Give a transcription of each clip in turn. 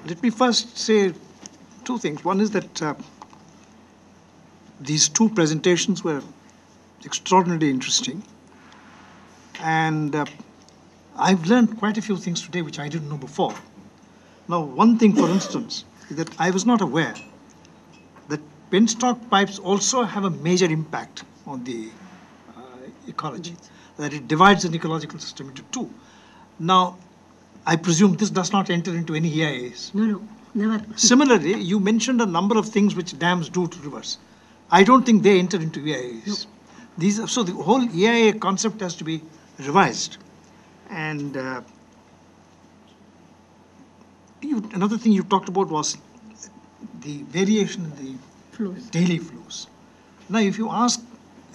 let me first say two things. One is that these two presentations were extraordinarily interesting. And I've learned quite a few things today which I didn't know before. Now, one thing, for instance, is that I was not aware that penstock pipes also have a major impact on the ecology, that it divides an ecological system into two. Now, I presume this does not enter into any EIAs. No, never. Similarly, you mentioned a number of things which dams do to rivers. I don't think they enter into EIAs. No. So the whole EIA concept has to be revised. And another thing you talked about was the variation in the flows. Daily flows. Now, if you ask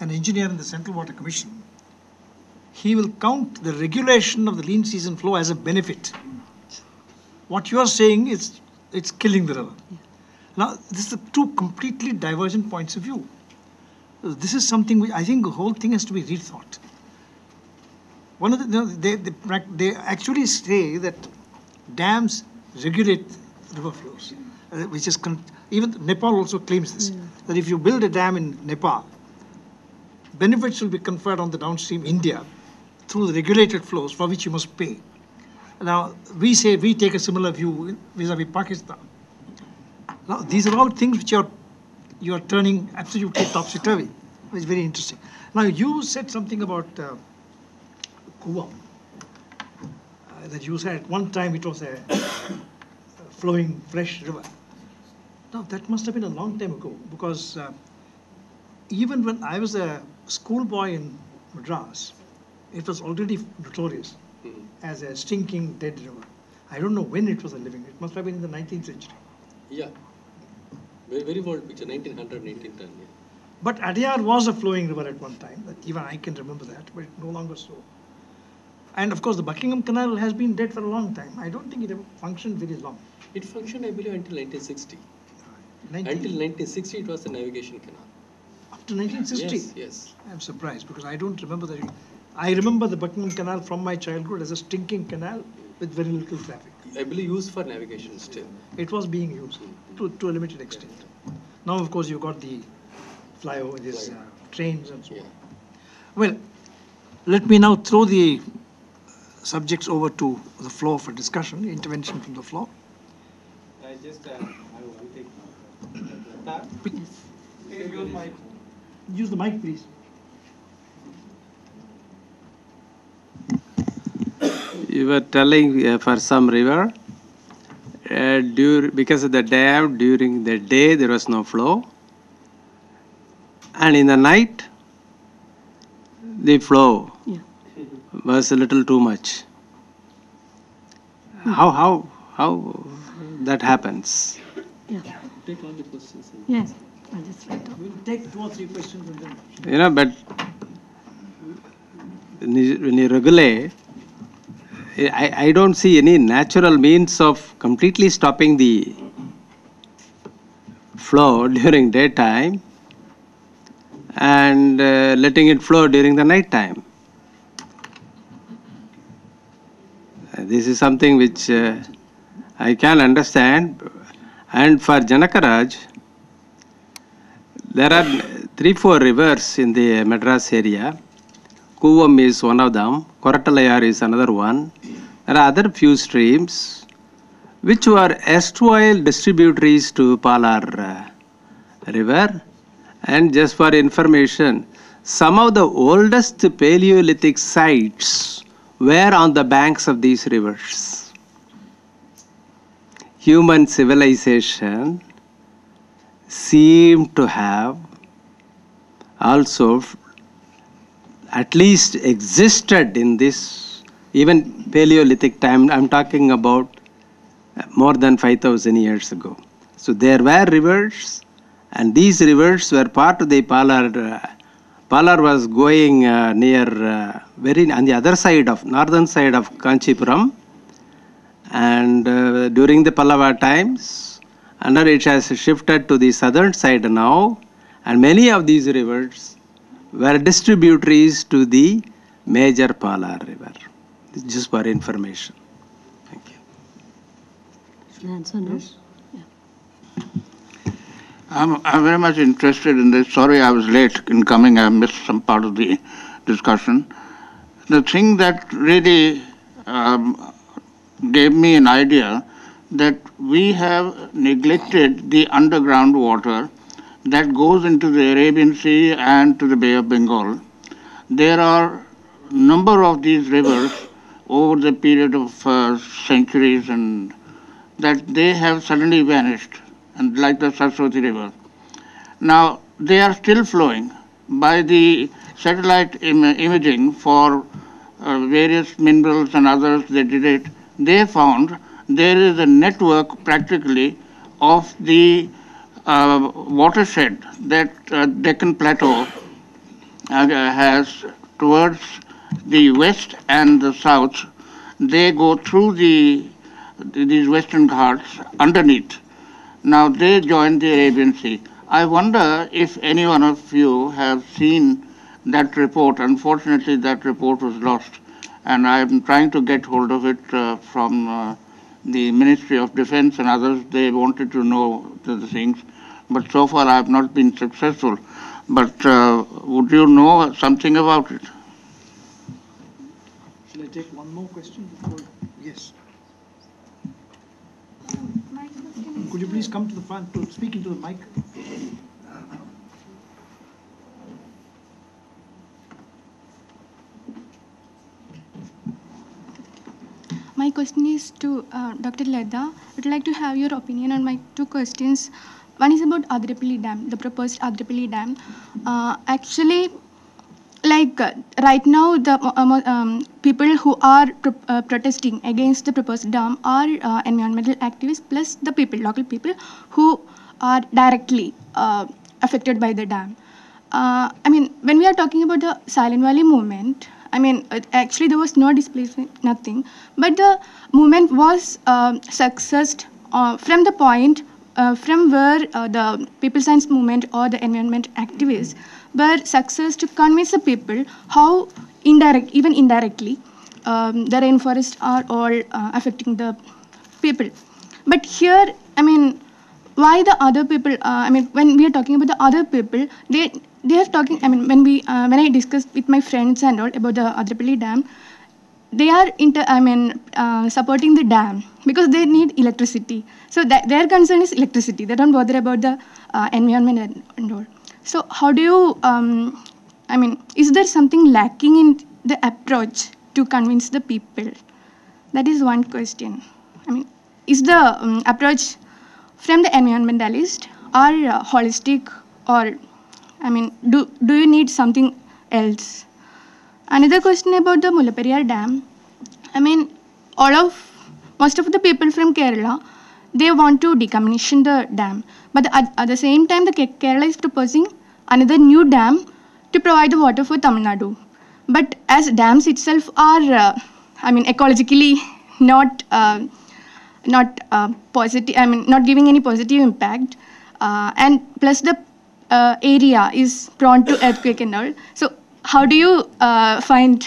an engineer in the Central Water Commission, he will count the regulation of the lean season flow as a benefit. What you are saying is it's killing the river. Yeah. Now, this is two completely divergent points of view. This is something which I think the whole thing has to be rethought. One of they actually say that dams regulate river flows, which is even Nepal also claims this, that if you build a dam in Nepal, benefits will be conferred on the downstream India through the regulated flows for which you must pay. Now, we say we take a similar view vis-a-vis Pakistan. Now, these are all things which you are turning absolutely topsy-turvy. It's very interesting. Now, you said something about Kuvam, that you said at one time it was a flowing fresh river. Now, that must have been a long time ago, because even when I was a schoolboy in Madras, it was already notorious as a stinking dead river. I don't know when it was a living. It must have been in the 19th century. Yeah. Very old picture, 1900, 1910. Yeah. But Adyar was a flowing river at one time. Even I can remember that, but no longer so. And of course, the Buckingham Canal has been dead for a long time. I don't think it ever functioned very long. It functioned, I believe, until 1960. Until 1960, it was a navigation canal. Up to 1960? Yes, yes. I'm surprised, because I don't remember that. I remember the Buckingham Canal from my childhood as a stinking canal with very little traffic. I believe used for navigation still. It was being used to a limited extent. Now, of course, you got the flyover, these trains and so on. Well, let me now throw the subjects over to the floor for discussion, intervention from the floor. I just have one thing. Latha, Yes. Use mic. Use the mic, please. You were telling for some river, because of the dam, during the day there was no flow, and in the night the flow was a little too much. How that happens? Yeah. Take all the questions. Yes. I just write down. We'll take 2 or 3 questions and then. But when you regulate, I don't see any natural means of completely stopping the flow during daytime and letting it flow during the night time. This is something which I can understand. And for Janakaraj, there are 3-4 rivers in the Madras area. Kuvam is one of them. Koratalayar is another one. There are other few streams which were erstwhile distributaries to Palar river. And just for information, some of the oldest Paleolithic sites were on the banks of these rivers. Human civilization seemed to have also at least existed in this even Paleolithic time. I'm talking about more than 5,000 years ago. So there were rivers, and these rivers were part of the Palar. Palar was going near very on the other side of northern side of Kanchipuram, and during the Pallava times, and it has shifted to the southern side now, and many of these rivers were distributaries to the major Palar river. Just for information. Thank you. Can I answer now? Yes. I'm very much interested in this. Sorry I was late in coming. I missed some part of the discussion. The thing that really gave me an idea that we have neglected the underground water that goes into the Arabian Sea and to the Bay of Bengal. There are a number of these rivers over the period of centuries and that they have suddenly vanished, and like the Saraswati River. Now, they are still flowing. By the satellite imaging for various minerals and others, they did it. They found there is a network practically of the watershed that Deccan Plateau has towards the west and the south. They go through these Western Ghats underneath. Now they join the Arabian Sea. I wonder if any one of you have seen that report. Unfortunately, that report was lost, and I am trying to get hold of it from the Ministry of Defense and others. They wanted to know the things, but so far I have not been successful. But would you know something about it? Shall I take one more question before? Yes. Could you please come to the front to speak into the mic? My question is to Dr. Latha. I would like to have your opinion on my two questions. One is about Adirapalli Dam, the proposed Adirapalli Dam. Actually, right now, the people who are protesting against the proposed dam are environmental activists plus the people, local people, who are directly affected by the dam. I mean, when we are talking about the Silent Valley movement, I mean, actually there was no displacement, nothing. But the movement was successed from the point from where the people science movement or the environment activists were success to convince the people how even indirectly, the rainforests are all affecting the people. But here, I mean, why the other people? I mean, when we are talking about the other people, they are talking. I mean, when I discussed with my friends and all about the Adirapalli Dam, they are supporting the dam because they need electricity. So their concern is electricity. They don't bother about the environment and all. So how do you? I mean, is there something lacking in the approach to convince the people? That is one question. I mean, is the approach from the environmentalist or holistic, or I mean, do you need something else? Another question about the Mullaperiyar Dam. I mean, most of the people from Kerala, they want to decommission the dam, but at the same time, the Kerala is proposing another new dam to provide the water for Tamil Nadu. But as dams itself are, ecologically not positive. I mean, not giving any positive impact, and plus the area is prone to earthquake and all. So, how do you find,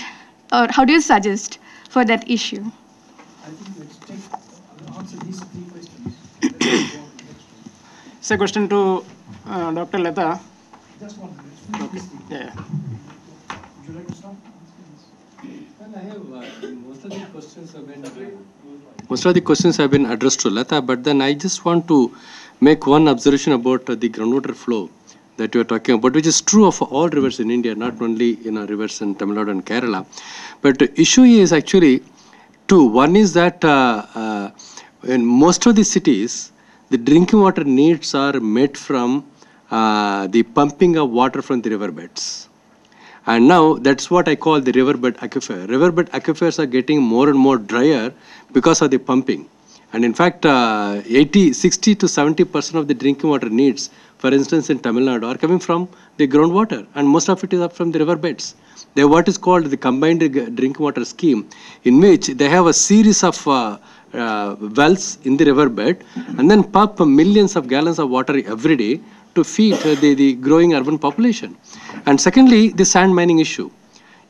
or how do you suggest for that issue? I think let's answer these three questions. Then we'll go on to the next one. It's a question to Dr. Latha. Just 1 minute. Please speak. Yeah. Would you like to start? Well, I have most of the questions have been addressed to Latha, but then I just want to make one observation about the groundwater flow that you are talking about, which is true of all rivers in India, not only in our rivers in Tamil Nadu and Kerala. But the issue is actually two. One is that in most of the cities, the drinking water needs are met from the pumping of water from the riverbeds. And now that's what I call the riverbed aquifer. Riverbed aquifers are getting more and more drier because of the pumping. And in fact, 60 to 70% of the drinking water needs, for instance, in Tamil Nadu, are coming from the groundwater, and most of it is up from the riverbeds. They have what is called the combined drinking water scheme, in which they have a series of wells in the riverbed, and then pump millions of gallons of water every day to feed the growing urban population. And secondly, the sand mining issue.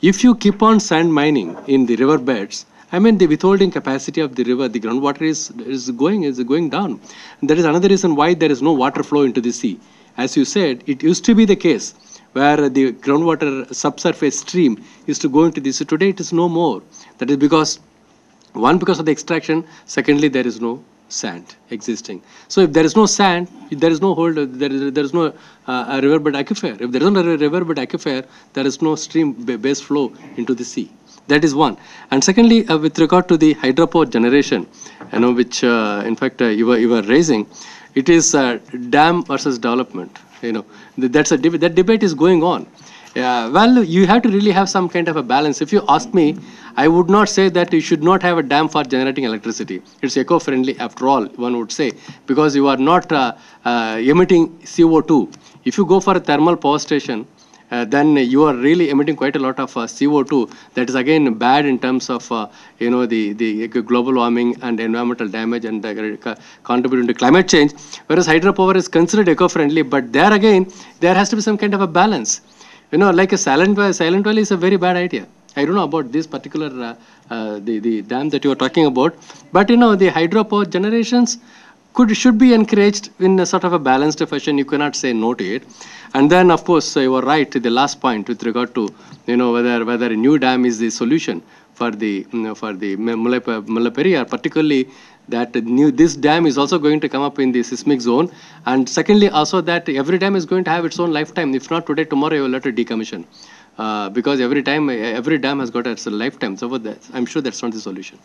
If you keep on sand mining in the riverbeds, I mean, the withholding capacity of the river, the groundwater is going down. And that is another reason why there is no water flow into the sea. As you said, it used to be the case where the groundwater subsurface stream used to go into the sea. Today it is no more. That is because, one, because of the extraction. Secondly, there is no sand existing. So if there is no sand, there is no there is no a riverbed aquifer. If there is no riverbed aquifer, there is no stream base flow into the sea. That is one. And secondly, with regard to the hydropower generation, which in fact you were raising, it is dam versus development. That's a that debate is going on. Well, you have to really have some kind of a balance. If you ask me, I would not say that you should not have a dam for generating electricity. It's eco-friendly after all, one would say, because you are not emitting CO2. If you go for a thermal power station, then you are really emitting quite a lot of CO2. That is again bad in terms of the global warming and environmental damage and contributing to climate change. Whereas hydropower is considered eco-friendly, but there again there has to be some kind of a balance. Like a silent valley is a very bad idea. I don't know about this particular the dam that you are talking about, but the hydropower generations should be encouraged in a sort of a balanced fashion. You cannot say no to it. And then, of course, you are right. The last point with regard to whether a new dam is the solution for the Mullaperiyar, particularly that this dam is also going to come up in the seismic zone, and secondly also that every dam is going to have its own lifetime. If not today, tomorrow you will have to decommission, because every dam has got its lifetime. So I'm sure that's not the solution.